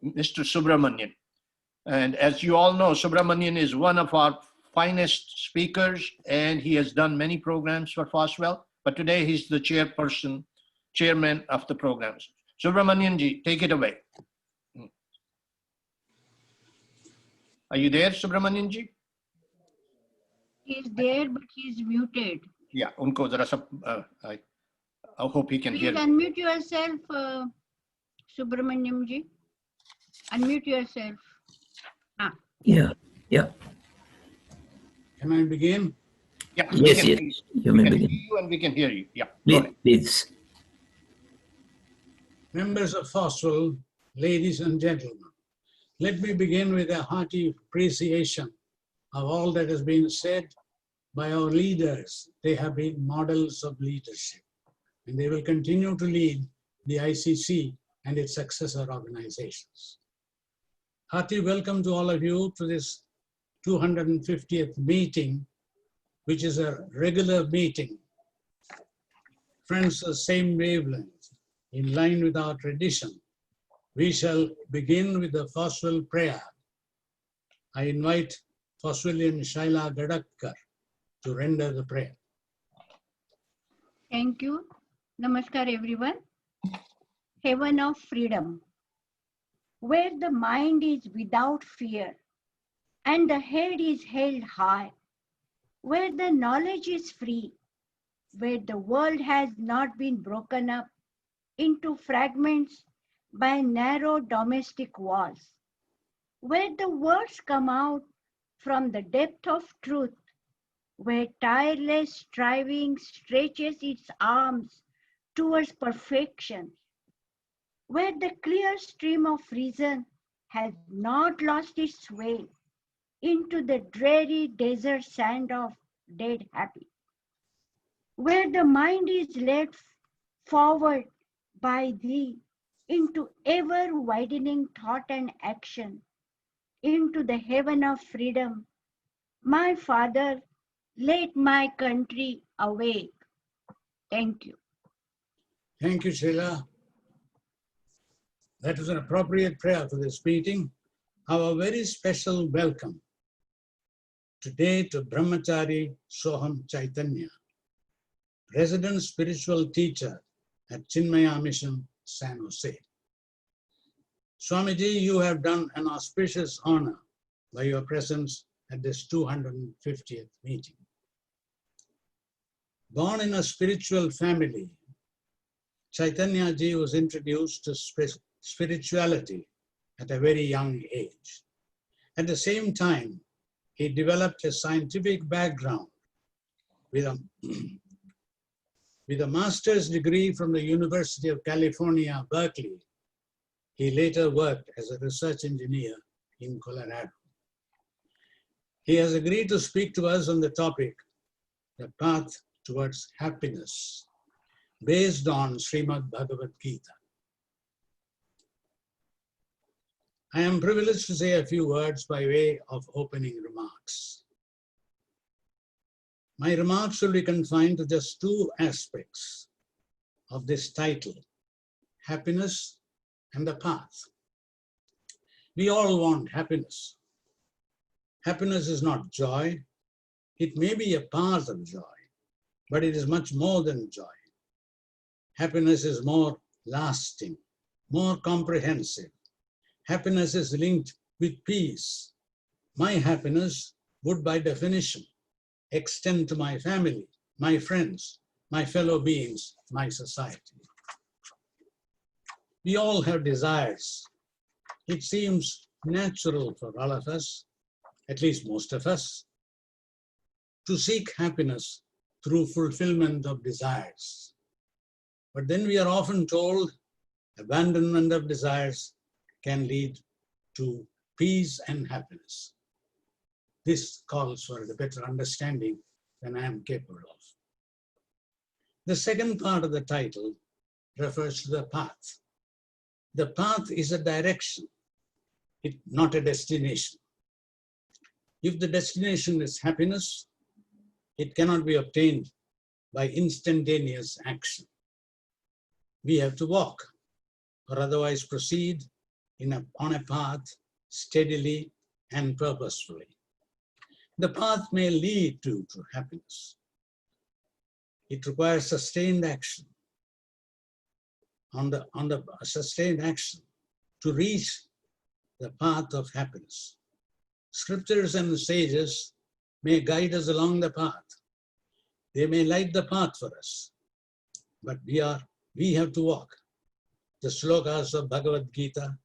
Mr. Subramanian. And as you all know, Subramanian is one of our finest speakers, and he has done many programs for Foswell. But today he's the chairman of the programs. Subramanian ji, take it away. Are you there, Subramanian ji? He's there, but he's muted. Yeah, unko zara sab, I hope he can hear. Please unmute yourself, Subramaniam ji. Unmute yourself. Yeah. Can I begin? Yeah, Yes. You may we can begin. see you and we can hear you. Yeah, go ahead. Please. Members of Foswell, ladies and gentlemen, let me begin with a hearty appreciation of all that has been said by our leaders. They have been models of leadership, and they will continue to lead the ICC and its successor organizations. Hearty welcome to all of you to this 250th meeting, which is a regular meeting. Friends, the same wavelength, in line with our tradition, we shall begin with the Foswell prayer. I invite Foswellian Shaila Gadakkar to render the prayer. Thank you. Namaskar, everyone. Heaven of freedom, where the mind is without fear and the head is held high, where the knowledge is free, where the world has not been broken up into fragments by narrow domestic walls, where the words come out from the depth of truth, where tireless striving stretches its arms towards perfection, where the clear stream of reason has not lost its way into the dreary desert sand of dead habit, where the mind is led forward by thee into ever-widening thought and action, into the heaven of freedom. My Father, let my country awake. Thank you. Thank you, Sheila. That was an appropriate prayer for this meeting. Our very special welcome today to Brahmachari Soham Chaitanya, resident spiritual teacher at Chinmaya Mission, San Jose. Swamiji, you have done an auspicious honor by your presence at this 250th meeting. Born in a spiritual family, Chaitanya ji was introduced to spirituality at a very young age. At the same time, he developed a scientific background with a master's degree from the University of California, Berkeley. He later worked as a research engineer in Colorado. He has agreed to speak to us on the topic, the path towards happiness, based on Srimad Bhagavad Gita. I am privileged to say a few words by way of opening remarks. My remarks will be confined to just two aspects of this title, happiness and the path. We all want happiness. Happiness is not joy. It may be a part of joy, but it is much more than joy. Happiness is more lasting, more comprehensive. Happiness is linked with peace. My happiness would, by definition, extend to my family, my friends, my fellow beings, my society. We all have desires. It seems natural for all of us, at least most of us, to seek happiness through fulfillment of desires. But then we are often told abandonment of desires can lead to peace and happiness. This calls for a better understanding than I am capable of. The second part of the title refers to the path. The path is a direction, not a destination. If the destination is happiness, it cannot be obtained by instantaneous action. We have to walk or otherwise proceed on a path steadily and purposefully. The path may lead to happiness. It requires sustained action. On the sustained action to reach the path of happiness. Scriptures and the sages may guide us along the path. They may light the path for us, but we have to walk. The slokas of Bhagavad Gita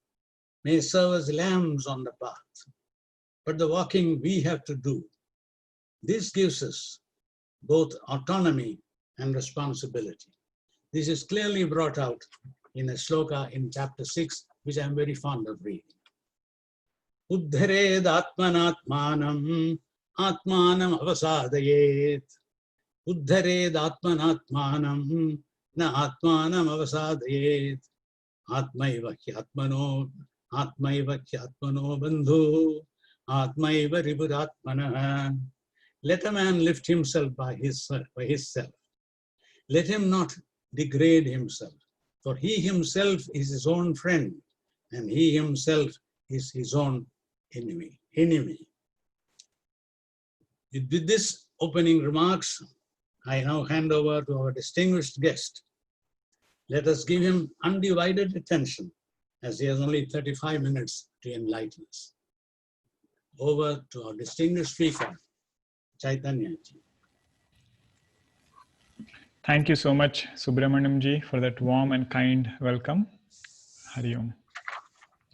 may serve as lamps on the path, but the walking we have to do. This gives us both autonomy and responsibility. This is clearly brought out in a sloka in chapter 6, which I'm very fond of reading. Uddhared atmanatmanam atmanam avasadayet. Uddhared atmanatmanam na atmanam avasadayet. Atmaiva hyatmano bandhu. Atmaiva riburatmana. Let a man lift himself by his self. Let him not degrade himself, for he himself is his own friend, and he himself is his own enemy. With this opening remarks, I now hand over to our distinguished guest. Let us give him undivided attention, as he has only 35 minutes to enlighten us. Over to our distinguished speaker, Chaitanya ji. Thank you so much, Subramaniam ji, for that warm and kind welcome. Hari Om.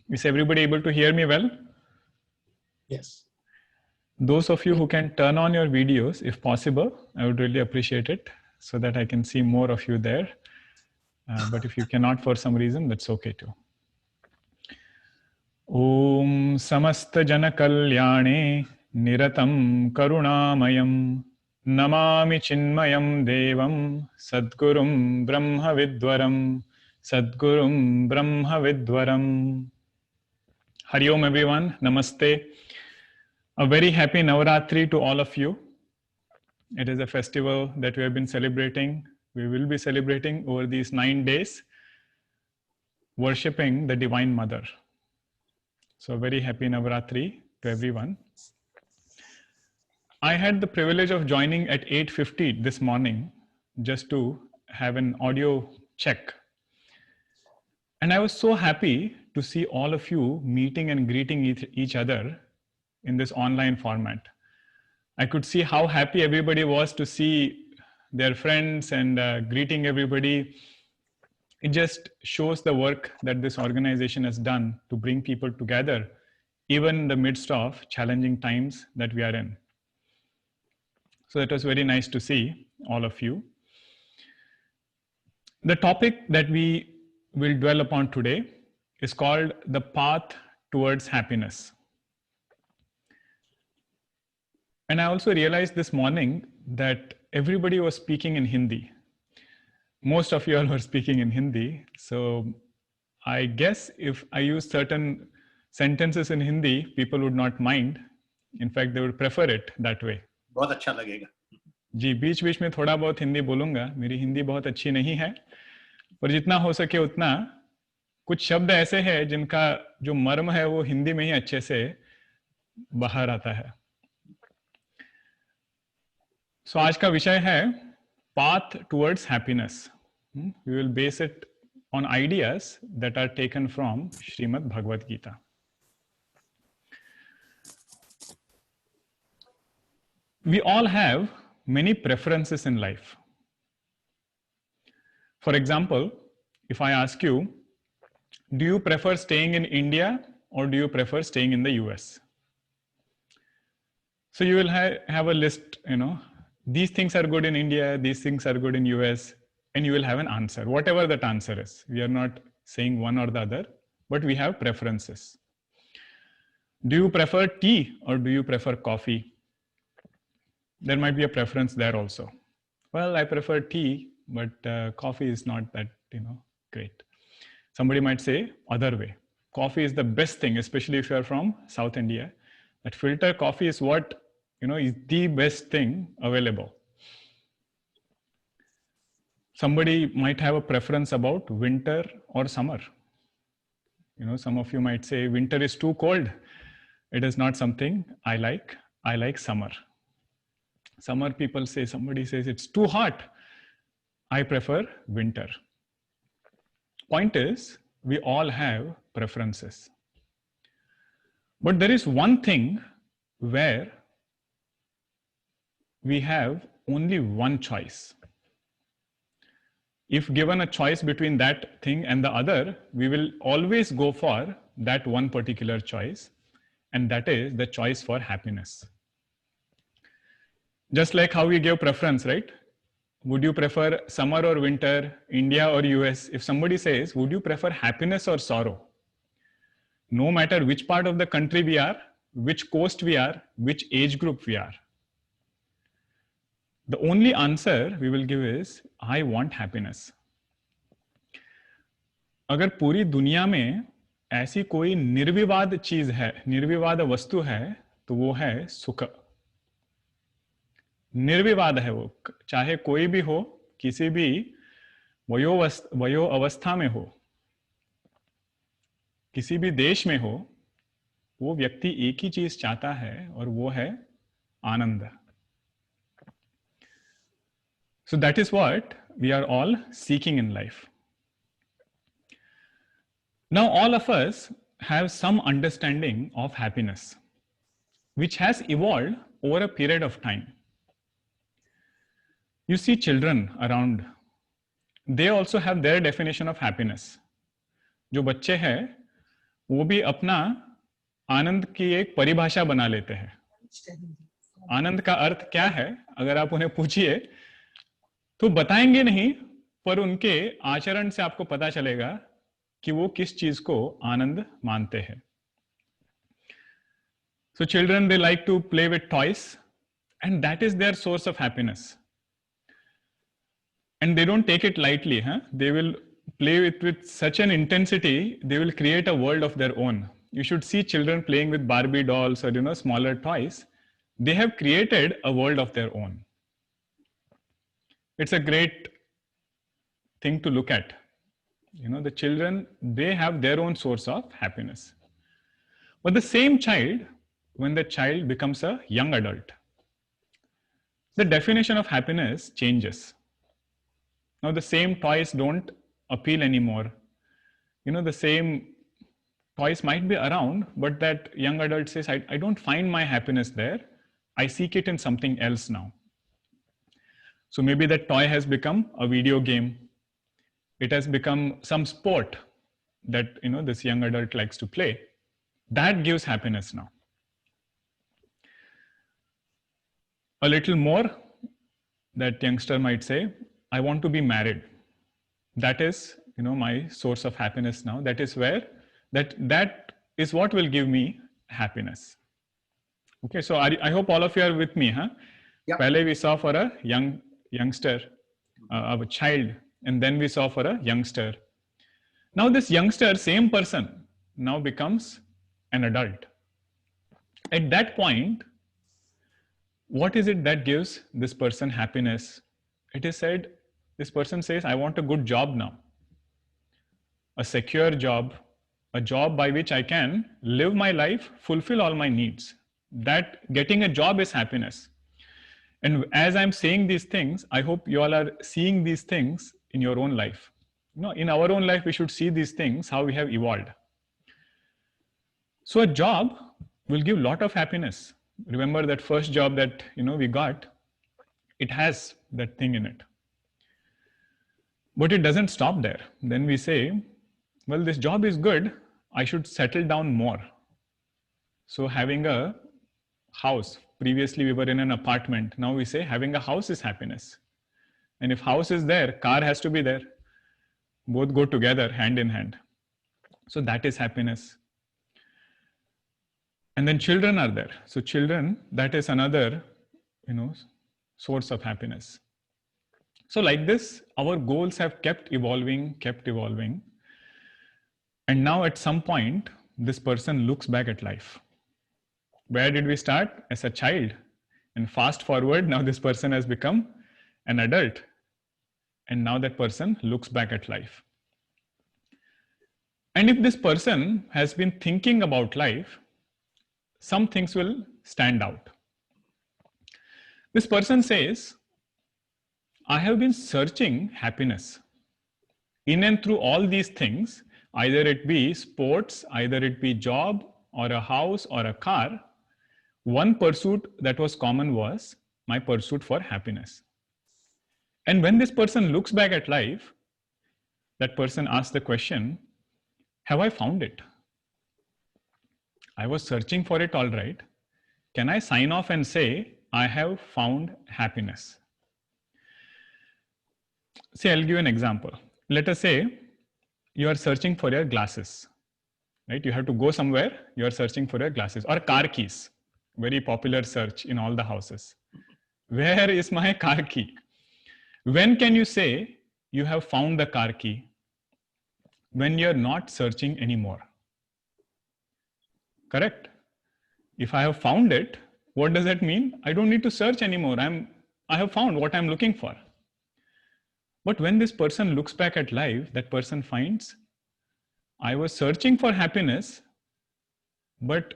Is everybody able to hear me well? Yes. Those of you who can turn on your videos, if possible, I would really appreciate it so that I can see more of you there. But if you cannot for some reason, that's okay too. Om Samasta Jana Kalyane Niratam Karunamayam Namami Chinmayam Devam Sadgurum Brahma Vidwaram Sadgurum Brahma Vidwaram. Hari Om everyone, Namaste. A very happy Navaratri to all of you. It is a festival that we have been celebrating. We will be celebrating over these 9 days, worshipping the Divine Mother. So very happy Navaratri to everyone. I had the privilege of joining at 8:50 this morning just to have an audio check. And I was so happy to see all of you meeting and greeting each other in this online format. I could see how happy everybody was to see their friends and greeting everybody. It just shows the work that this organization has done to bring people together, even in the midst of challenging times that we are in. So it was very nice to see all of you. The topic that we will dwell upon today is called the path towards happiness. And I also realized this morning that everybody was speaking in Hindi. Most of you all were speaking in Hindi. So I guess if I use certain sentences in Hindi, people would not mind. In fact, they would prefer it that way. बहुत अच्छा लगेगा. जी, बीच बीच में थोड़ा बहुत हिंदी बोलूंगा. मेरी हिंदी बहुत अच्छी नहीं है, पर जितना हो सके उतना. कुछ शब्द ऐसे हैं जिनका जो मर्म है वो हिंदी में ही अच्छे से बाहर आता है. So आज का विषय है path towards happiness. We will base it on ideas that are taken from Srimad Bhagavad Gita. We all have many preferences in life. For example, if I ask you, do you prefer staying in India or do you prefer staying in the US? So you will have a list, these things are good in India, these things are good in US, and you will have an answer, whatever that answer is. We are not saying one or the other, but we have preferences. Do you prefer tea or do you prefer coffee? There might be a preference there also. Well, I prefer tea, but coffee is not that, great. Somebody might say other way. Coffee is the best thing, especially if you are from South India. That filter coffee is what, is the best thing available. Somebody might have a preference about winter or summer. Some of you might say winter is too cold. It is not something I like. I like summer. Summer people say, somebody says it's too hot. I prefer winter. Point is, we all have preferences. But there is one thing where we have only one choice. If given a choice between that thing and the other, we will always go for that one particular choice, and that is the choice for happiness. Just like how we give preference, right? Would you prefer summer or winter, India or US? If somebody says, would you prefer happiness or sorrow? No matter which part of the country we are, which coast we are, which age group we are, the only answer we will give is, I want happiness. अगर पूरी दुनिया में ऐसी कोई निर्विवाद चीज है, निर्विवाद वस्तु है, तो वो है सुख. निर्विवाद है वो, चाहे कोई भी हो, किसी भी वयो अवस्था में हो, किसी भी देश में हो, वो व्यक्ति एक ही चीज चाहता है और वो है आनंद. So that is what we are all seeking in life. Now all of us have some understanding of happiness, which has evolved over a period of time. You see children around, they also have their definition of happiness. जो बच्चे हैं वो भी अपना आनंद की एक परिभाषा बना लेते हैं. आनंद का अर्थ क्या है अगर आप उन्हें पूछिए तो बताएंगे नहीं, पर उनके आचरण से आपको पता चलेगा कि वो किस चीज को आनंद मानते हैं. So children, they like to play with toys, and that is their source of happiness. And they don't take it lightly. They will play with such an intensity, they will create a world of their own. You should see children playing with Barbie dolls or smaller toys. They have created a world of their own. It's a great thing to look at. The children, they have their own source of happiness. But the same child, when the child becomes a young adult, the definition of happiness changes. Now the same toys don't appeal anymore. The same toys might be around, but that young adult says, I don't find my happiness there. I seek it in something else now. So maybe that toy has become a video game. It has become some sport that this young adult likes to play. That gives happiness now. A little more, that youngster might say, I want to be married. That is, my source of happiness now. That is where, that is what will give me happiness. Okay, so I hope all of you are with me. Yep. Pehle we saw for a youngster, a child, and then we saw for a youngster. Now this youngster, same person, now becomes an adult. At that point, what is it that gives this person happiness? It is said, this person says, I want a good job now. A secure job, a job by which I can live my life, fulfill all my needs. That getting a job is happiness. And as I'm saying these things, I hope you all are seeing these things in your own life. In our own life, we should see these things, how we have evolved. So a job will give a lot of happiness. Remember that first job that we got, it has that thing in it. But it doesn't stop there. Then we say, well, this job is good, I should settle down more. So having a house, previously we were in an apartment, now we say having a house is happiness. And if house is there, car has to be there. Both go together, hand in hand. So that is happiness. And then children are there. So children, that is another, source of happiness. So like this, our goals have kept evolving. And now at some point, this person looks back at life. Where did we start? As a child. And fast forward, now this person has become an adult. And now that person looks back at life. And if this person has been thinking about life, some things will stand out. This person says, I have been searching happiness in and through all these things, either it be sports, either it be job or a house or a car. One pursuit that was common was my pursuit for happiness. And when this person looks back at life, that person asks the question, have I found it? I was searching for it, all right. Can I sign off and say, I have found happiness? See, I'll give you an example. Let us say you are searching for your glasses, right? You have to go somewhere, you are searching for your glasses, or car keys, very popular search in all the houses. Where is my car key? When can you say you have found the car key? When you're not searching anymore. Correct? If I have found it, what does that mean? I don't need to search anymore. I have found what I'm looking for. But when this person looks back at life, that person finds, I was searching for happiness, but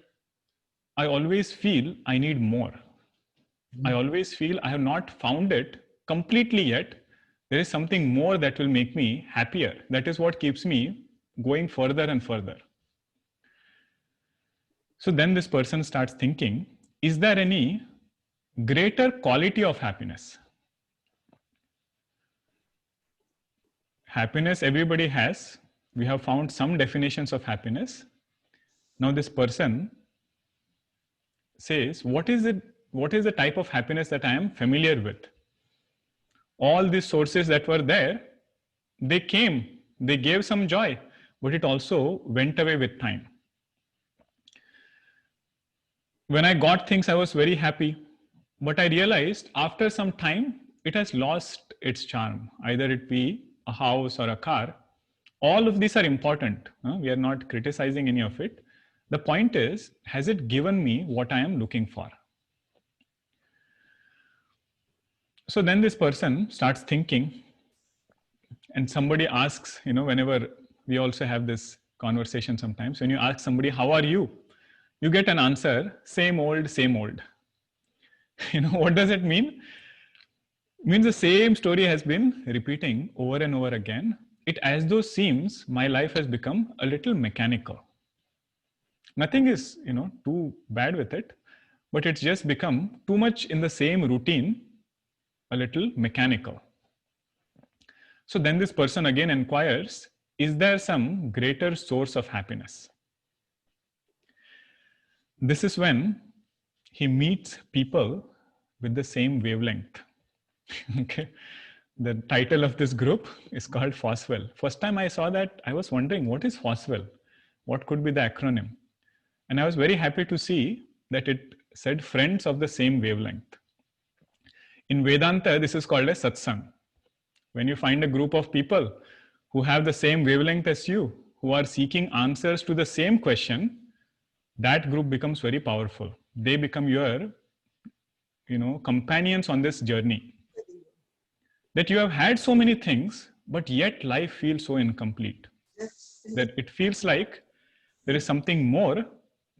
I always feel I need more. I always feel I have not found it completely yet. There is something more that will make me happier. That is what keeps me going further and further. So then this person starts thinking, is there any greater quality of happiness? Happiness everybody has. We have found some definitions of happiness. Now this person says, what is the type of happiness that I am familiar with? All these sources that were there, they came, they gave some joy, but it also went away with time. When I got things, I was very happy, but I realized after some time, it has lost its charm. Either it be a house or a car. All of these are important. We are not criticizing any of it. The point is, has it given me what I am looking for? So then this person starts thinking, and somebody asks, whenever we also have this conversation sometimes, when you ask somebody, how are you? You get an answer, same old, same old. What does it mean? It means the same story has been repeating over and over again. It as though seems my life has become a little mechanical. Nothing is, too bad with it, but it's just become too much in the same routine, a little mechanical. So then this person again inquires, is there some greater source of happiness? This is when he meets people with the same wavelength. Okay. The title of this group is called Foswell. First time I saw that, I was wondering, what is Foswell? What could be the acronym? And I was very happy to see that it said friends of the same wavelength. In Vedanta, this is called a satsang. When you find a group of people who have the same wavelength as you, who are seeking answers to the same question, that group becomes very powerful. They become your, companions on this journey. That you have had so many things, but yet life feels so incomplete. That it feels like there is something more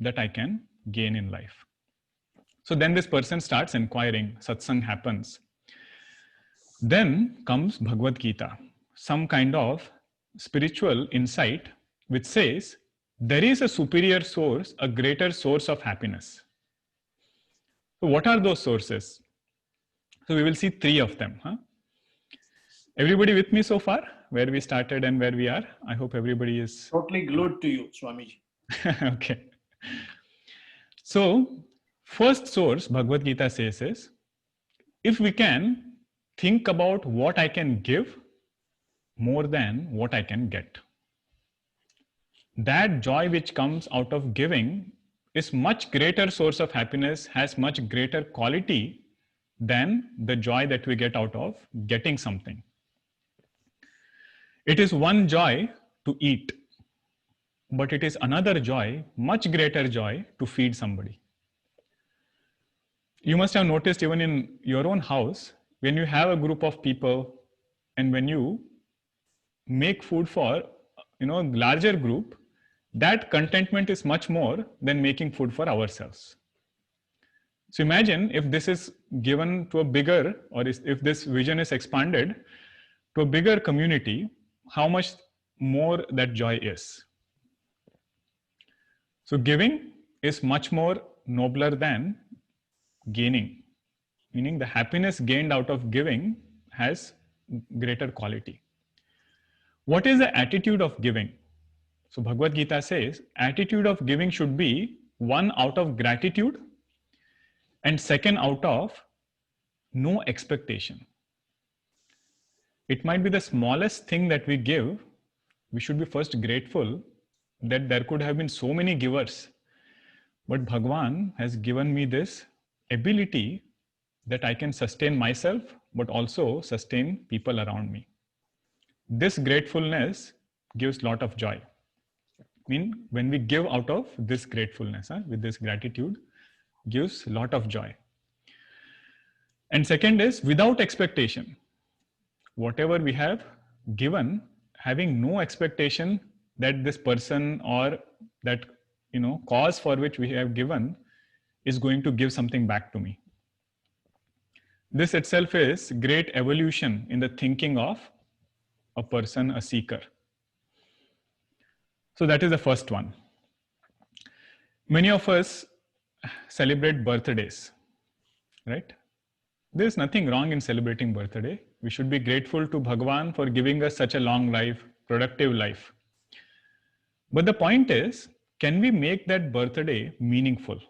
that I can gain in life. So then this person starts inquiring, satsang happens. Then comes Bhagavad Gita, some kind of spiritual insight which says there is a superior source, a greater source of happiness. So what are those sources? So we will see 3 of them. Everybody with me so far? Where we started and where we are? I hope everybody is... Totally glued to you, Swamiji. Okay. So, first source Bhagavad Gita says is, if we can think about what I can give more than what I can get. That joy which comes out of giving is much greater source of happiness, has much greater quality than the joy that we get out of getting something. It is one joy to eat, but it is another joy, much greater joy, to feed somebody. You must have noticed even in your own house, when you have a group of people and when you make food for larger group, that contentment is much more than making food for ourselves. So imagine if this is given to a bigger, or if this vision is expanded to a bigger community, how much more that joy is. So giving is much more nobler than gaining, meaning the happiness gained out of giving has greater quality. What is the attitude of giving? So Bhagavad Gita says, attitude of giving should be one out of gratitude, and second out of no expectation. It might be the smallest thing that we give. We should be first grateful that there could have been so many givers, but Bhagwan has given me this ability that I can sustain myself, but also sustain people around me. This gratefulness gives a lot of joy. I mean, when we give out of this gratefulness, with this gratitude, gives a lot of joy. And second is without expectation. Whatever we have given, having no expectation that this person or that cause for which we have given is going to give something back to me. This itself is great evolution in the thinking of a person, a seeker. So that is the first one. Many of us celebrate birthdays, right? There is nothing wrong in celebrating birthday. We should be grateful to Bhagwan for giving us such a long life, productive life. But the point is, can we make that birthday meaningful?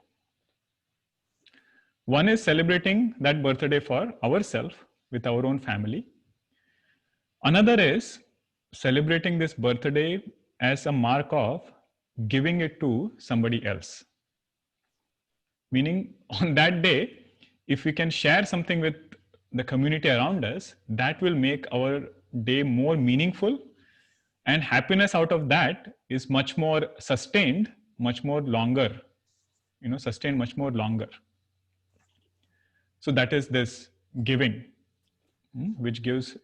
One is celebrating that birthday for ourselves with our own family. Another is celebrating this birthday as a mark of giving it to somebody else. Meaning on that day, if we can share something with the community around us, that will make our day more meaningful, and happiness out of that is much more sustained, much more longer, sustained much more longer. So that is this giving, which gives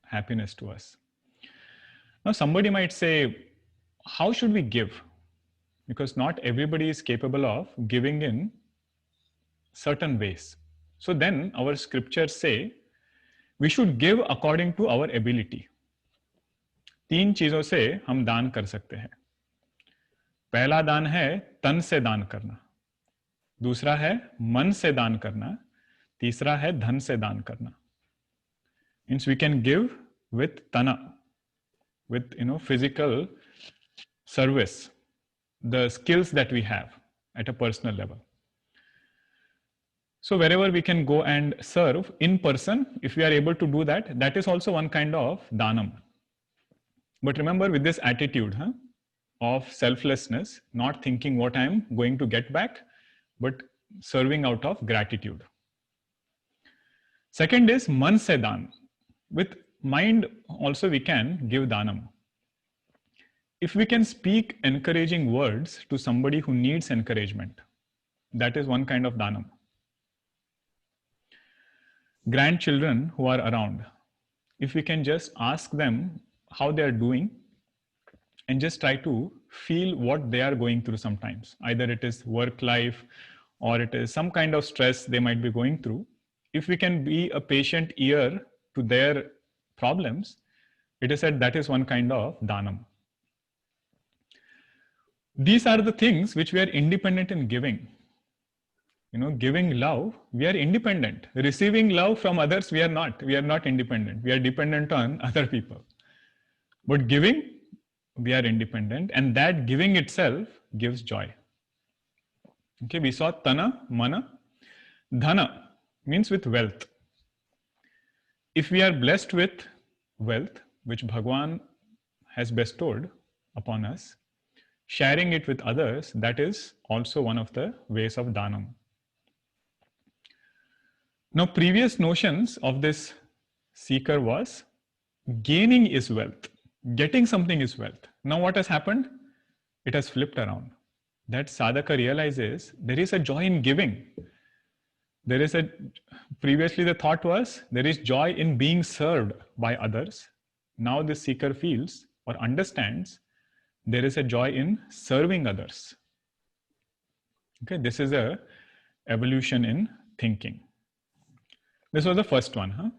happiness to us. Now somebody might say, how should we give? Because not everybody is capable of giving in certain ways. So then our scriptures say, we should give according to our ability. 3 चीजों से हम दान कर सकते हैं. पहला दान है तन से दान करना, दूसरा है मन से दान करना, तीसरा है धन से दान करना. Means we can give with tana, with physical service, the skills that we have at a personal level. So wherever we can go and serve in person, if we are able to do that, that is also one kind of dhanam. But remember, with this attitude of selflessness, not thinking what I am going to get back, but serving out of gratitude. Second is man se dhan. With mind also we can give dhanam. If we can speak encouraging words to somebody who needs encouragement, that is one kind of dhanam. Grandchildren who are around, if we can just ask them how they are doing and just try to feel what they are going through sometimes. Either it is work life or it is some kind of stress they might be going through. If we can be a patient ear to their problems, it is said that is one kind of dhanam. These are the things which we are independent in giving. Giving love, we are independent. Receiving love from others, we are not. We are not independent. We are dependent on other people. But giving, we are independent, and that giving itself gives joy. Okay, we saw tana, mana. Dhana means with wealth. If we are blessed with wealth, which Bhagwan has bestowed upon us, sharing it with others, that is also one of the ways of dhanam. Now, previous notions of this seeker was gaining is wealth. Getting something is wealth. Now what has happened? It has flipped around. That sadhaka realizes there is a joy in giving. Previously the thought was there is joy in being served by others. Now this seeker feels or understands, there is a joy in serving others. Okay, this is a evolution in thinking. This was the first one, huh?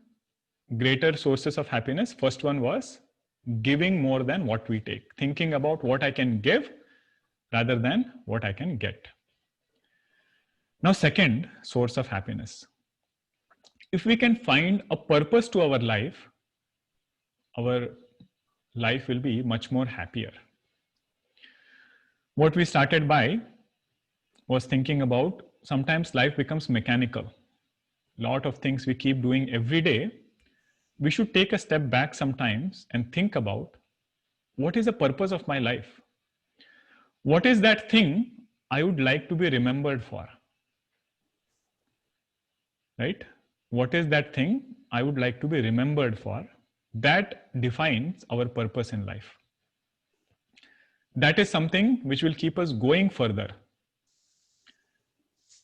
Greater sources of happiness. First one was giving more than what we take, thinking about what I can give rather than what I can get. Now, second source of happiness. If we can find a purpose to our life will be much more happier. What we started by was thinking about sometimes life becomes mechanical. A lot of things we keep doing every day. We should take a step back sometimes and think about what is the purpose of my life? What is that thing I would like to be remembered for? Right? What is that thing I would like to be remembered for? That defines our purpose in life. That is something which will keep us going further.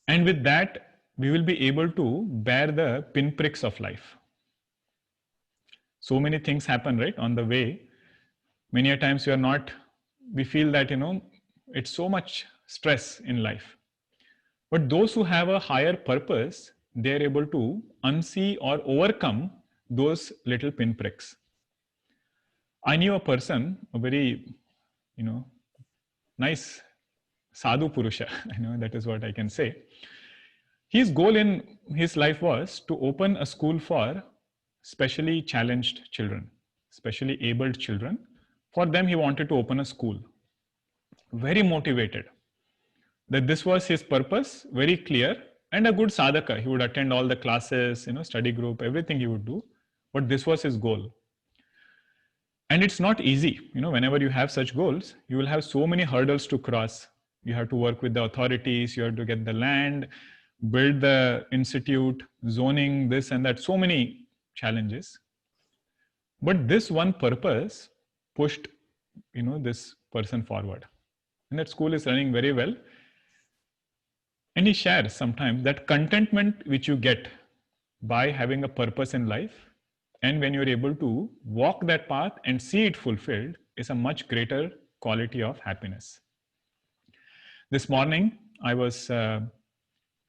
And with that, we will be able to bear the pinpricks of life. So many things happen, right, on the way. Many a times we feel that, it's so much stress in life. But those who have a higher purpose, they're able to unsee or overcome those little pinpricks. I knew a person, a very, nice sadhu purusha, that is what I can say. His goal in his life was to open a school for specially challenged children, specially abled children. For them, he wanted to open a school. Very motivated. That this was his purpose, very clear, and a good sadhaka. He would attend all the classes, study group, everything he would do. But this was his goal. And it's not easy. Whenever you have such goals, you will have so many hurdles to cross. You have to work with the authorities, you have to get the land, build the institute, zoning, this and that, so many challenges. But this one purpose pushed, this person forward. And that school is running very well. And he shares sometimes that contentment which you get by having a purpose in life, and when you're able to walk that path and see it fulfilled, is a much greater quality of happiness. This morning, I was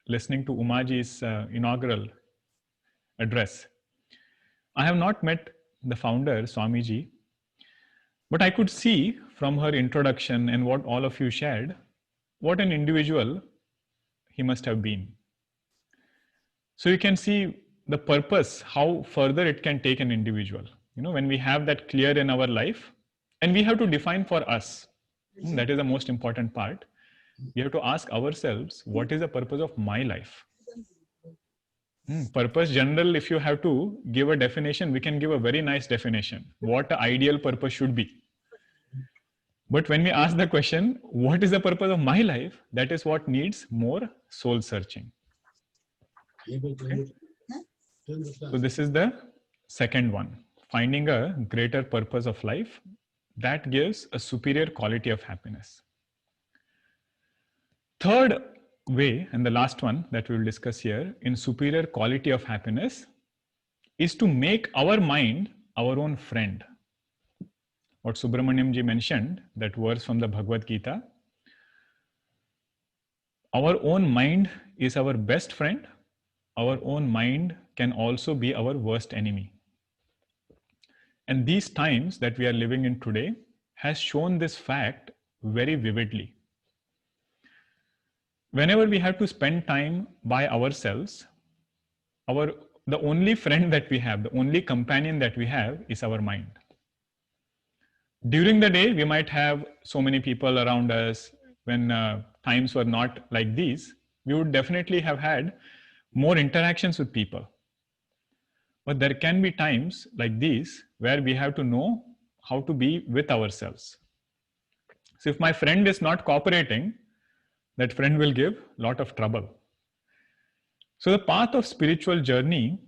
listening to Umaji's inaugural address. I have not met the founder, Swamiji, but I could see from her introduction and what all of you shared, what an individual he must have been. So you can see the purpose, how further it can take an individual. When we have that clear in our life, and we have to define for us, that is the most important part. We have to ask ourselves, what is the purpose of my life? Purpose general, if you have to give a definition, we can give a very nice definition, what the ideal purpose should be. But when we ask the question, what is the purpose of my life? That is what needs more soul searching. Okay? So this is the second one, finding a greater purpose of life that gives a superior quality of happiness. Third way, and the last one that we will discuss here, in superior quality of happiness, is to make our mind our own friend. What Subramaniam ji mentioned, that verse from the Bhagavad Gita, our own mind is our best friend. Our own mind can also be our worst enemy. And these times that we are living in today has shown this fact very vividly. Whenever we have to spend time by ourselves, the only friend that we have, the only companion that we have is our mind. During the day, we might have so many people around us. When times were not like these, we would definitely have had more interactions with people. But there can be times like these where we have to know how to be with ourselves. So if my friend is not cooperating, that friend will give a lot of trouble. So the path of spiritual journey,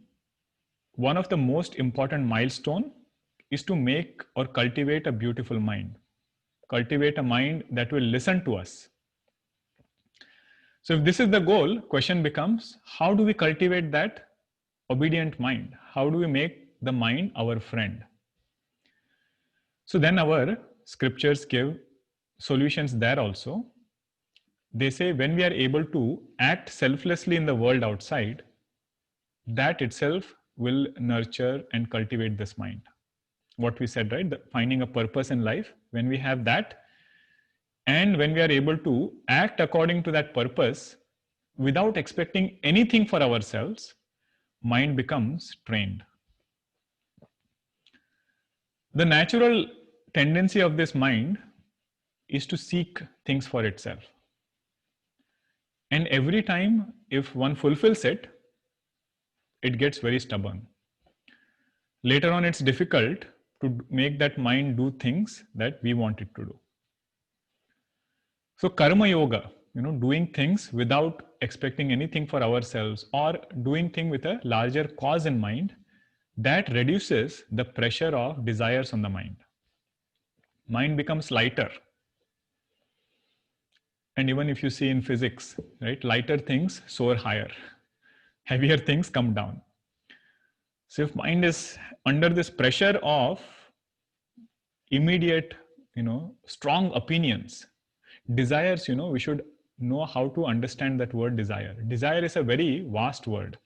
one of the most important milestone is to make or cultivate a beautiful mind. Cultivate a mind that will listen to us. So if this is the goal, question becomes, how do we cultivate that obedient mind? How do we make the mind our friend? So then our scriptures give solutions there also. They say when we are able to act selflessly in the world outside, that itself will nurture and cultivate this mind. What we said, right? Finding a purpose in life. When we have that, and when we are able to act according to that purpose without expecting anything for ourselves, mind becomes trained. The natural tendency of this mind is to seek things for itself. And every time, if one fulfills it, it gets very stubborn. Later on, it's difficult to make that mind do things that we want it to do. So karma yoga, doing things without expecting anything for ourselves or doing things with a larger cause in mind, that reduces the pressure of desires on the mind. Mind becomes lighter. And even if you see in physics, right, lighter things soar higher, heavier things come down. So if mind is under this pressure of immediate, strong opinions, desires, we should know how to understand that word desire. Desire is a very vast word.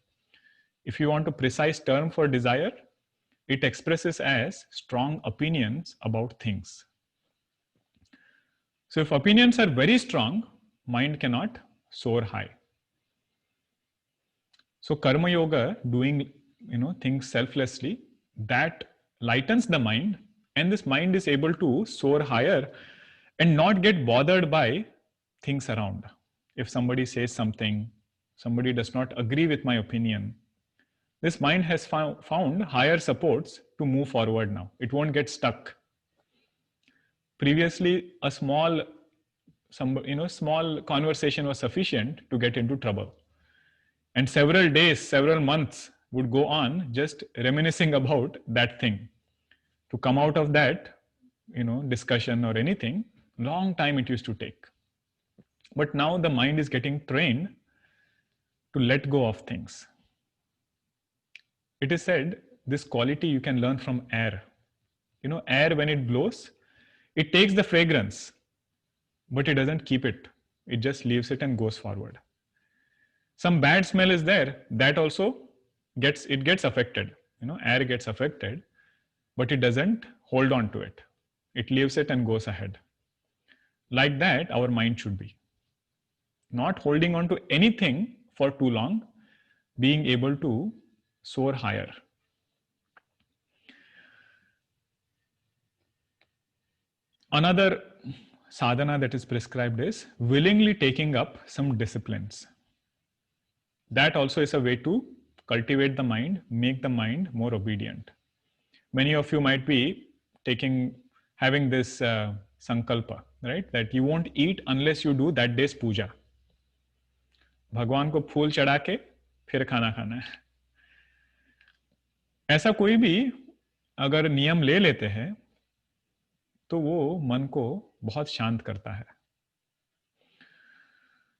If you want a precise term for desire, it expresses as strong opinions about things. So if opinions are very strong, mind cannot soar high. So karma yoga, doing things selflessly, that lightens the mind, and this mind is able to soar higher and not get bothered by things around. If somebody says something, somebody does not agree with my opinion, this mind has found higher supports to move forward now. It won't get stuck. Previously, a small conversation was sufficient to get into trouble. And several days, several months would go on just reminiscing about that thing. To come out of that, discussion or anything, long time it used to take. But now the mind is getting trained to let go of things. It is said, this quality you can learn from air. Air, when it blows, it takes the fragrance, but it doesn't keep it. It just leaves it and goes forward. Some bad smell is there, that also gets affected. Air gets affected, but it doesn't hold on to it. It leaves it and goes ahead. Like that, our mind should be. Not holding on to anything for too long, being able to soar higher. Another sadhana that is prescribed is willingly taking up some disciplines. That also is a way to cultivate the mind, make the mind more obedient. Many of you might be having this sankalpa, right? That you won't eat unless you do that day's puja. भगवान को फूल चढ़ा के फिर खाना खाना है. ऐसा कोई भी अगर नियम ले लेते हैं तो वो मन को बहुत शांत करता है.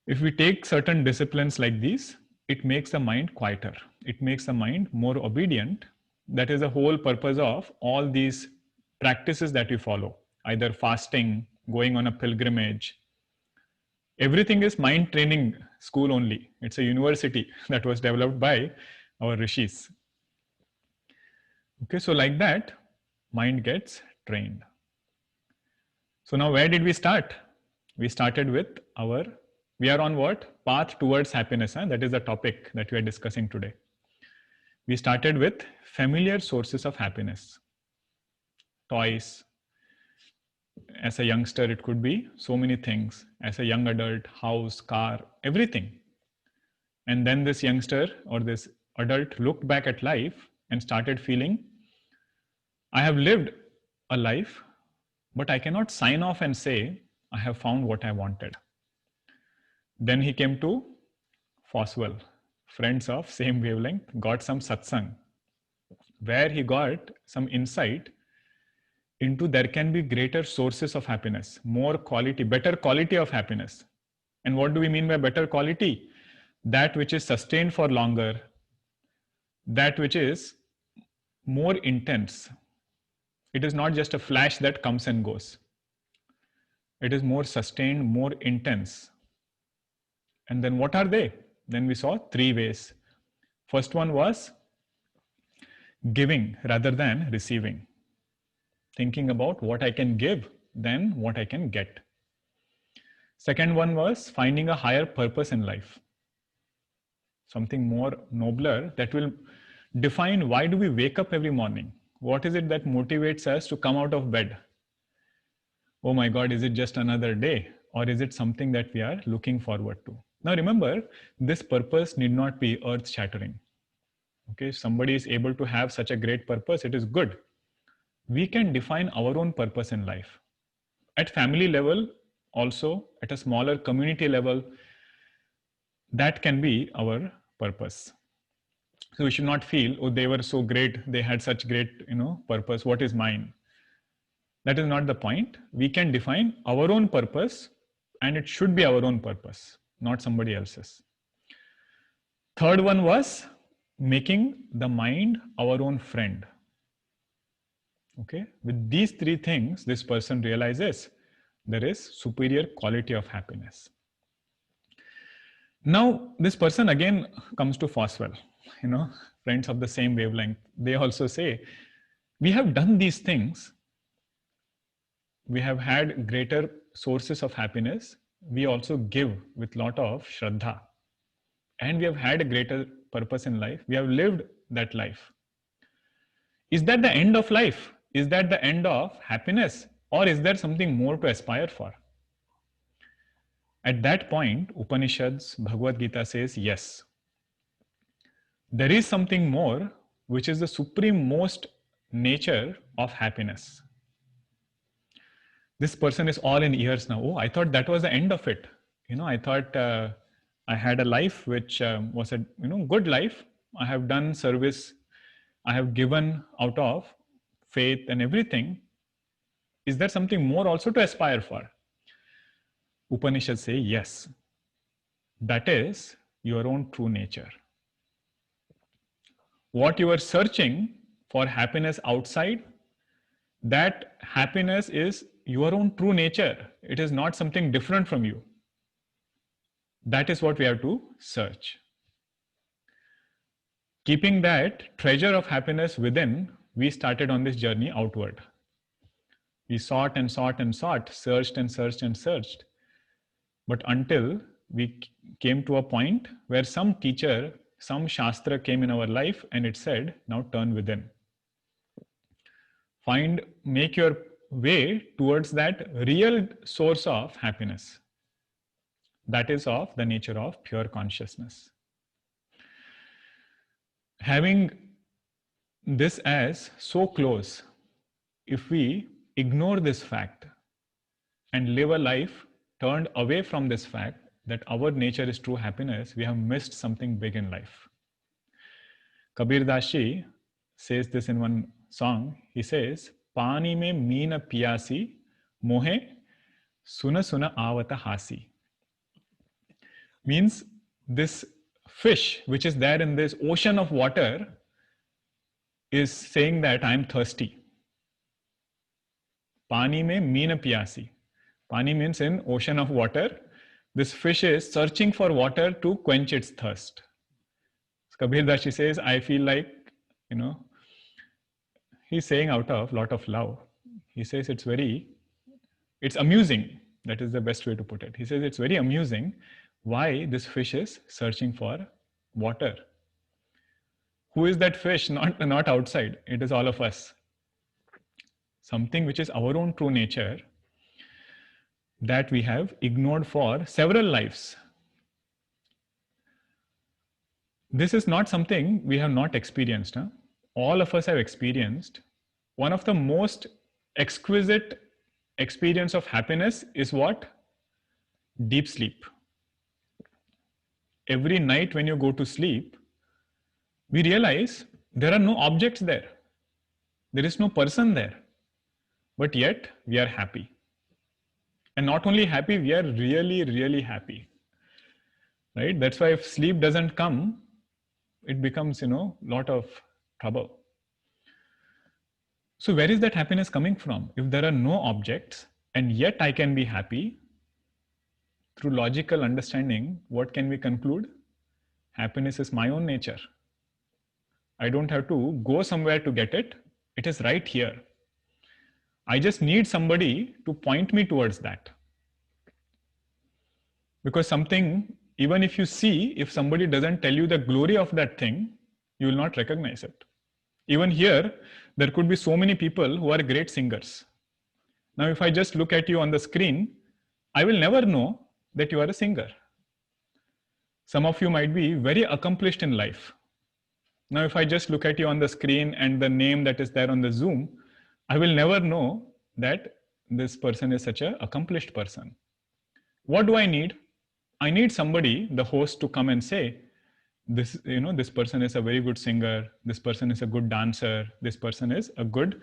If we take certain disciplines like these, it makes the mind quieter. It makes the mind more obedient. That is the whole purpose of all these practices that we follow, either fasting, going on a pilgrimage. Everything is mind training school only. It's a university that was developed by our rishis. Okay, so like that, mind gets trained. So now where did we start? We started with we are on what? Path towards happiness. That is the topic that we are discussing today. We started with familiar sources of happiness. Toys. As a youngster, it could be so many things. As a young adult, house, car, everything. And then this youngster or this adult looked back at life and started feeling, I have lived a life, but I cannot sign off and say, I have found what I wanted. Then he came to Foswell, friends of same wavelength, got some satsang, where he got some insight into there can be greater sources of happiness, more quality, better quality of happiness. And what do we mean by better quality? That which is sustained for longer, that which is more intense. It is not just a flash that comes and goes. It is more sustained, more intense. And then what are they? Then we saw 3 ways. First one was giving rather than receiving. Thinking about what I can give than what I can get. Second one was finding a higher purpose in life. Something more nobler that will define why do we wake up every morning? What is it that motivates us to come out of bed? Oh my God, is it just another day? Or is it something that we are looking forward to? Now remember, this purpose need not be earth-shattering. Okay, if somebody is able to have such a great purpose, it is good. We can define our own purpose in life. At family level, also at a smaller community level, that can be our purpose. So we should not feel, oh, they were so great, they had such great, purpose. What is mine? That is not the point. We can define our own purpose, and it should be our own purpose, not somebody else's. Third one was making the mind our own friend. Okay, with these 3 things, this person realizes there is superior quality of happiness. Now, this person again comes to Foswell, friends of the same wavelength. They also say, we have done these things. We have had greater sources of happiness. We also give with lot of Shraddha. And we have had a greater purpose in life. We have lived that life. Is that the end of life? Is that the end of happiness? Or is there something more to aspire for? At that point, Upanishads, Bhagavad Gita says, yes. There is something more, which is the supreme most nature of happiness. This person is all in ears now. Oh, I thought that was the end of it. I thought I had a life which was a good life. I have done service. I have given out of faith and everything. Is there something more also to aspire for? Upanishads say yes. That is your own true nature. What you are searching for happiness outside, that happiness is your own true nature. It is not something different from you. That is what we have to search. Keeping that treasure of happiness within, we started on this journey outward. We sought and sought and sought, searched and searched and searched. But until we came to a point where some teacher, some Shastra came in our life and it said, now turn within. Make your way towards that real source of happiness. That is of the nature of pure consciousness. Having this as so close, if we ignore this fact and live a life turned away from this fact that our nature is true happiness, we have missed something big in life. Kabir Das Ji says this in one song. He says, Pani mein meena piyasi, mohe suna suna avata hasi. Means this fish which is there in this ocean of water is saying that I am thirsty. Pani mein meena piyasi. Pani means in ocean of water. This fish is searching for water to quench its thirst. Kabir Das Ji says, I feel like, he's saying out of lot of love. He says it's amusing. That is the best way to put it. He says it's very amusing why this fish is searching for water. Who is that fish? Not outside. It is all of us. Something which is our own true nature that we have ignored for several lives. This is not something we have not experienced. All of us have experienced. One of the most exquisite experience of happiness is what? Deep sleep. Every night when you go to sleep, we realize there are no objects there. There is no person there. But yet we are happy. And not only happy, we are really, really happy. Right? That's why if sleep doesn't come, it becomes, lot of trouble. So where is that happiness coming from? If there are no objects and yet I can be happy, through logical understanding, what can we conclude? Happiness is my own nature. I don't have to go somewhere to get it. It is right here. I just need somebody to point me towards that. Because something, even if you see, if somebody doesn't tell you the glory of that thing, you will not recognize it. Even here, there could be so many people who are great singers. Now, if I just look at you on the screen, I will never know that you are a singer. Some of you might be very accomplished in life. Now, if I just look at you on the screen and the name that is there on the Zoom, I will never know that this person is such an accomplished person. What do I need? I need somebody, the host, to come and say, this person is a very good singer, this person is a good dancer, this person is a good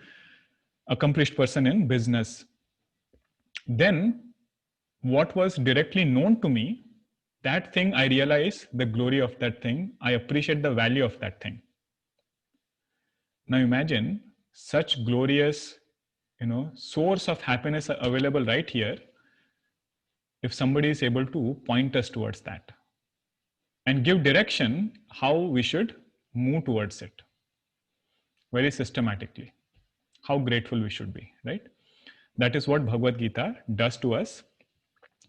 accomplished person in business. Then what was directly known to me, that thing, I realize the glory of that thing. I appreciate the value of that thing. Now imagine such glorious, source of happiness available right here. If somebody is able to point us towards that and give direction how we should move towards it very systematically, how grateful we should be, right? That is what Bhagavad Gita does to us.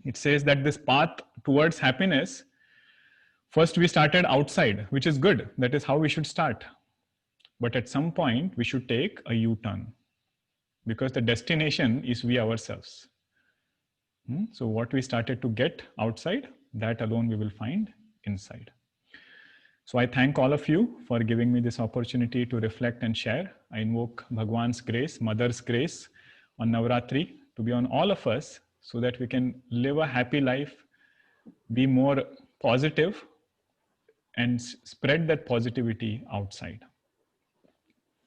It says that this path towards happiness, first we started outside, which is good. That is how we should start. But at some point, we should take a U-turn because the destination is we ourselves. So what we started to get outside, that alone we will find inside. So I thank all of you for giving me this opportunity to reflect and share. I invoke Bhagwan's grace, Mother's grace on Navratri to be on all of us so that we can live a happy life, be more positive, and spread that positivity outside.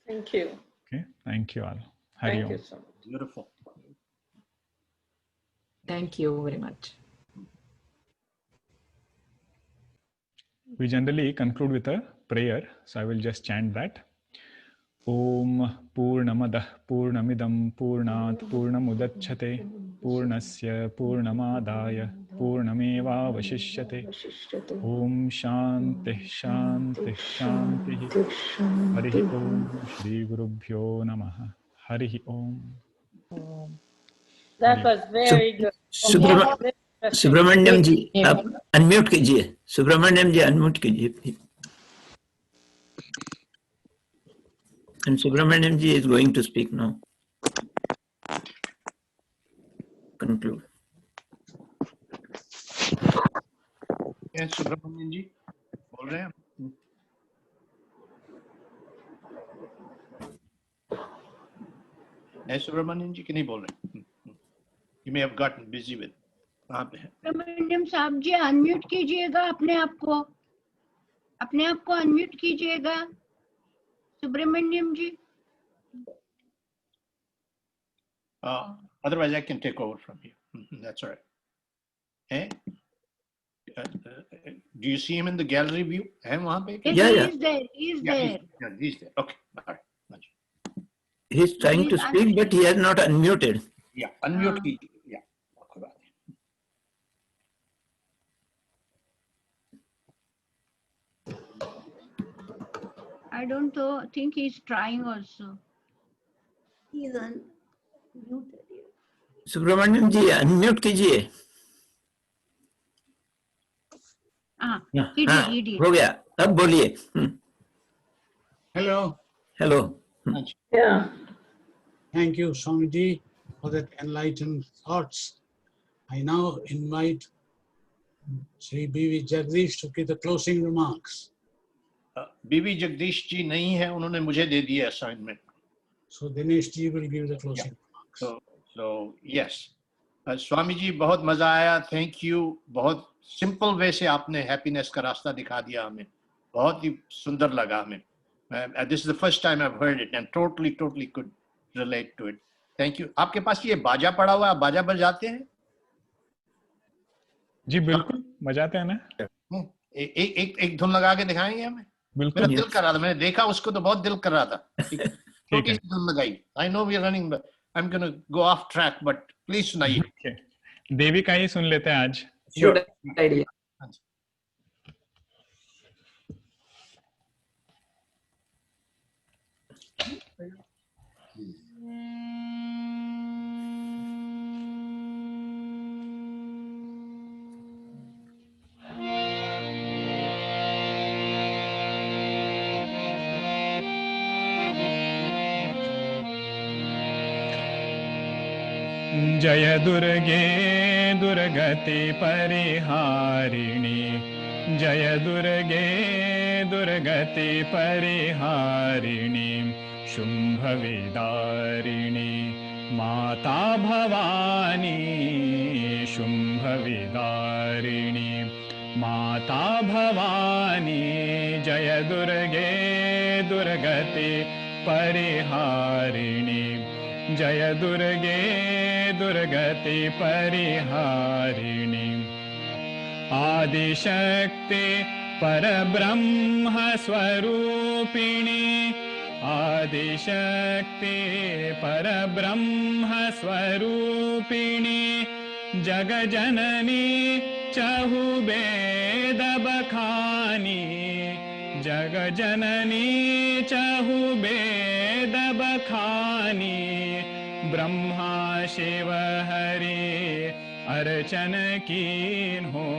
Thank you. Okay, thank you all. Hari Thank you Om. so much. Beautiful. Thank you very much. We generally conclude with a prayer, so I will just chant that. Om Purnamadah Purnamidam Purnat Purnamudachyate Purnasya Purnamadaya Purnameva Vashishyate. Om Shanti Shanti Shanti. Harihi Om Shri Gurubhyo Namaha. Harihi Om. That was very good. Subramaniam जी आप unmute कीजिए. Subramaniam ji unmute कीजिए. And Subramaniam ji is going to speak now. Conclude. Yes, Subramanian ji, बोल रहे हैं. Yes, Subramanian ji, कि नहीं बोल रहे? You may have gotten busy with. Subramaniam साहब जी अनम्यूट कीजिएगा अपने आप को अनम्यूट कीजिएगा सुब्रमण्यम जी. Otherwise I can take over from here. That's all right. Hey, do you see him in the gallery view? है वहाँ पे? Yeah, yeah. He is there. He's there. Okay, all right. He is trying to speak, but he has not unmuted. Yeah, unmute कीजिए. Yeah. I don't think he's trying also. He's unmuted. Subramaniam ji unmute कीजिए. He did. हो गया. अब बोलिए. Hello. Hello. Yeah. Thank you, Swamiji, for that enlightened thoughts. I now invite Sri B.V. Jagdish to give the closing remarks. बीवी जगदीश जी नहीं है, उन्होंने मुझे दे दिया assignment. So Dinesh ji will give the closing remarks. So yes. Swami ji बहुत मजा आया. Thank you. बहुत simple way से आपने happiness का रास्ता दिखा दिया हमें. बहुत ही सुंदर लगा हमें. This is the first time I've heard it and totally could relate to it. Thank you. आपके पास ये बाजा पड़ा हुआ है, बाजा बजाते हैं? जी बिल्कुल बजाते हैं ना. एक धुन लगा के दिखाएंगे हमें? बिल्कुल. मेरा दिल कर रहा था, मैंने देखा उसको तो बहुत दिल कर रहा था. ठीक है। छोटी सी धुन लगाइए. I know we are running, but I'm going to go off track, but please सुनाइए. Okay. देवी का ही सुन लेते हैं आज. Sure. idea. जय दुर्गे दुर्गति परिहारिणी, जय दुर्गे दुर्गति परिहारिणी, शुंभ विदारिणी माता भवानी, शुंभ विदारिणी माता भवानी, जय दुर्गे दुर्गति परिहारिणी, जय दुर्गे दुर्गति परिहारिणी, आदिशक्ति परब्रह्म स्वरूपिणी, आदिशक्ति परब्रह्म स्वरूपिणी, जगजननी चहुवेद बखानी, जगजननी चहुवेद बखानी, ब्रह्मा शिव हरि अर्चन कीन हो,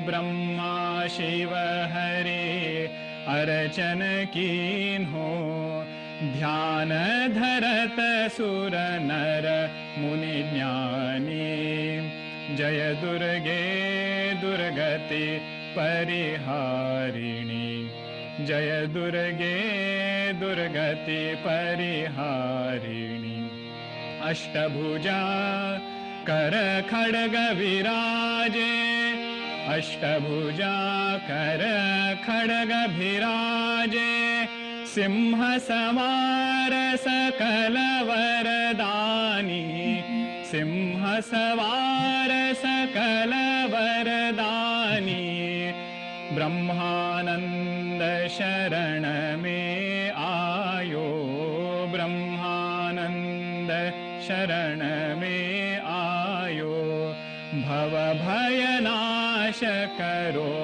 ब्रह्मा शिव हरि अर्चन कीन हो, ध्यान धरत सुर नर मुनि ज्ञानी, जय दुर्गे दुर्गति परिहारिणी, जय दुर्गे दुर्गति परिहारिणी, अष्टभुजा कर खड्ग विराजे, अष्टभुजा कर खड्ग विराजे, सिंह सवार सकल वरदानी, सिंह सवार सकल वरदानी, ब्रह्मानंद शरण में आयो, ब्रह्मानंद शरण में आयो, भव भय नाश करो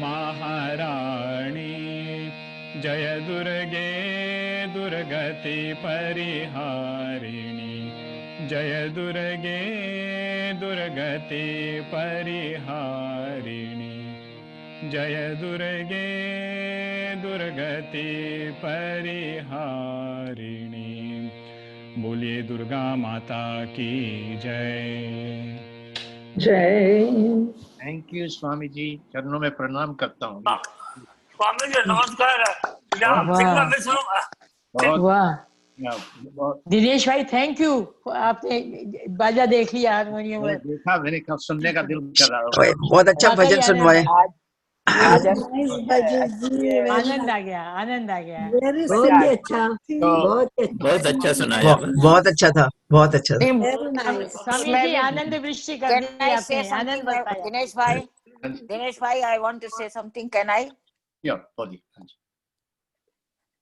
महारानी, जय दुर्गे दुर्गति परिहारिणी, जय दुर्गे दुर्गति परिहारिणी, जय दुर्गे दुर्गति परिहारिणी, बोलिए दुर्गा माता की जय। Jai. Thank you, Swami ji. चरणों में प्रणाम करता हूँ. स्वामी जी नमस्कार. बहुत वाह बहुत दिनेश भाई थैंक यू, आपने बाजा देख लिया हारमोनियम मैंने में। देखा, मैंने कहा सुनने का दिल कर रहा ओए, था. बहुत अच्छा वाकई भजन सुनवाए. Nice bhajan ji. आनंद आ गया, आनंद आ गया। Very बहुत silly. अच्छा, तो बहुत अच्छा सुनाया आपने. बहुत अच्छा था, बहुत अच्छा था. Very nice. स्वामी जी आनंद वृष्टि कर Can दी I आपने, say आनंद something, बताया। Dinesh bhai, I want to say something. Can I? या बोलिए.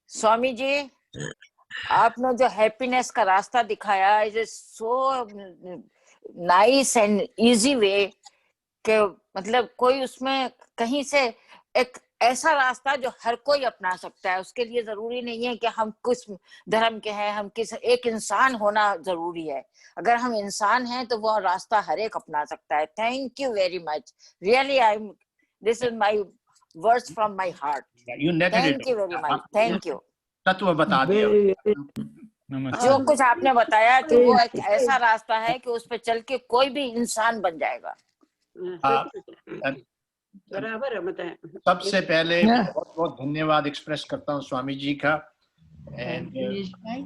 स्वामी जी, आपने जो हैप्पीनेस का रास्ता दिखाया, it is so nice and easy way कि मतलब कोई उसमें कहीं से एक ऐसा रास्ता जो हर कोई अपना सकता है. उसके लिए जरूरी नहीं है कि हम किस धर्म के हैं, हम किस, एक इंसान होना जरूरी है. अगर हम इंसान हैं तो वो रास्ता हर एक अपना सकता है. Thank you very much. Really I am, this is my words from my heart. You netted it. Thank you very much. Thank you. तत्व बता दिया. नमस्ते. जो कुछ आपने बताया कि वो एक ऐसा रास्ता है कि उस पर चल के कोई भी इंसान बन जाएगा. बराबर है बताएं. सबसे पहले बहुत बहुत धन्यवाद एक्सप्रेस करता हूँ स्वामी जी का. एंड दिनेश भाई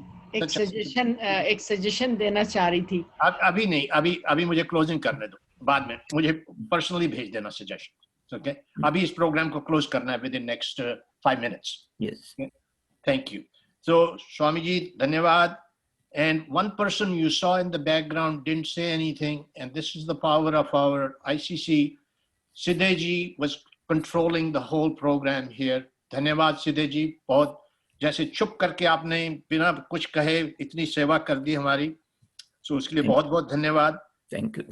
एक सजेशन देना चाह रही थी. अभी नहीं, अभी मुझे क्लोजिंग करने दो. बाद में मुझे पर्सनली भेज देना सजेशन. ओके, अभी इस प्रोग्राम को क्लोज करना है with in next 5 minutes. Yes. Thank you. So Swamiji, धन्यवाद. And one person you saw in the background didn't say anything, and this is the power of our ICC. Siddheji was controlling the whole program here. धन्यवाद सिद्धे जी, बहुत जैसे चुप करके आपने बिना कुछ कहे इतनी सेवा कर दी हमारी, सो उसके लिए बहुत बहुत धन्यवाद। Thank you.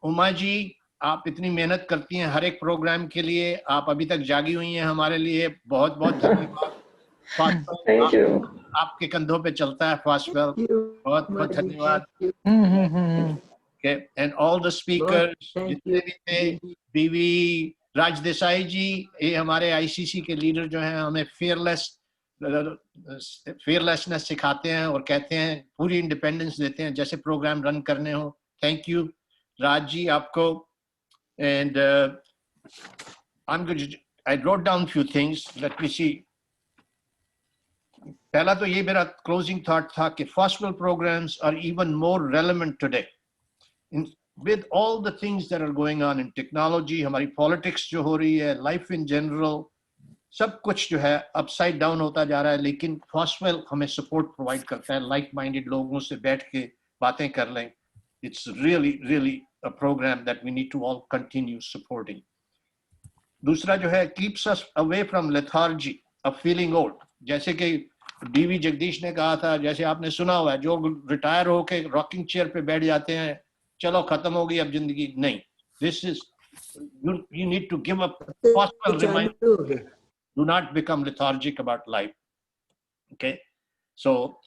उमा जी, आप इतनी मेहनत करती हैं हर एक प्रोग्राम के लिए, आप अभी तक जागी हुई हैं हमारे लिए, बहुत बहुत धन्यवाद। Thank you. आपके कंधों पे चलता है फास्टवेल, बहुत बहुत धन्यवाद। Okay, and all the speakers, जितने भी थे, बीवी राज देसाई जी, ये हमारे आईसीसी के लीडर जो हैं, हमें fearlessness सिखाते हैं और कहते हैं पूरी इंडिपेंडेंस देते हैं जैसे प्रोग्राम रन करने हो। थैंक यू राज जी आपको। And I wrote down few things. Let me see. पहला तो ये मेरा closing thought था कि Foswell programs are even more relevant today. With all the things that are going on in technology, हमारी politics जो हो रही है, life in general, सब कुछ जो है upside down होता जा रहा है, लेकिन Foswell हमें support provide करता है, like-minded लोगों से बैठ के बातें कर लें. It's really a program that we need to all continue supporting. दूसरा जो है keeps us away from lethargy of feeling old. जैसे कि डीवी जगदीश ने कहा था, जैसे आपने सुना हुआ है, जो रिटायर होके रॉकिंग चेयर पे बैठ जाते हैं, चलो खत्म हो गई अब जिंदगी, नहीं. This is you need to give up. Possible reminder. Do not become lethargic about life. Okay, so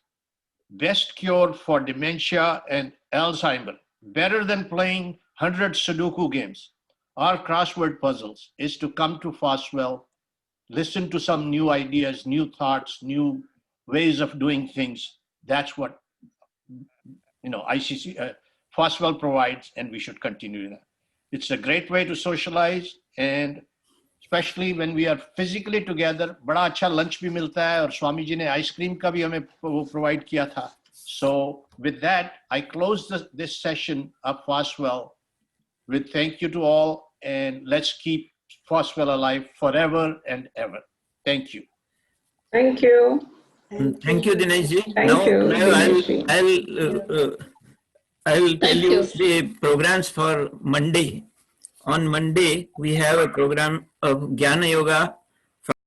best cure for dementia and Alzheimer, better than playing 100 Sudoku games or crossword puzzles, is to come to Foswell, listen to some new ideas, new thoughts, new ways of doing things. That's what ICC Foswell provides, and we should continue that. It's a great way to socialize, and especially when we are physically together, बड़ा अच्छा lunch भी मिलता है, और स्वामी जी ने ice cream का भी हमें provide किया था. So with that, I close this session of Foswell with thank you to all, and let's keep Foswell alive forever and ever. Thank you. Thank you. Thank you, Dinesh ji. Thank you, Dinesh ji. I will tell you the programs for Monday. On Monday, we have a program of Jnana Yoga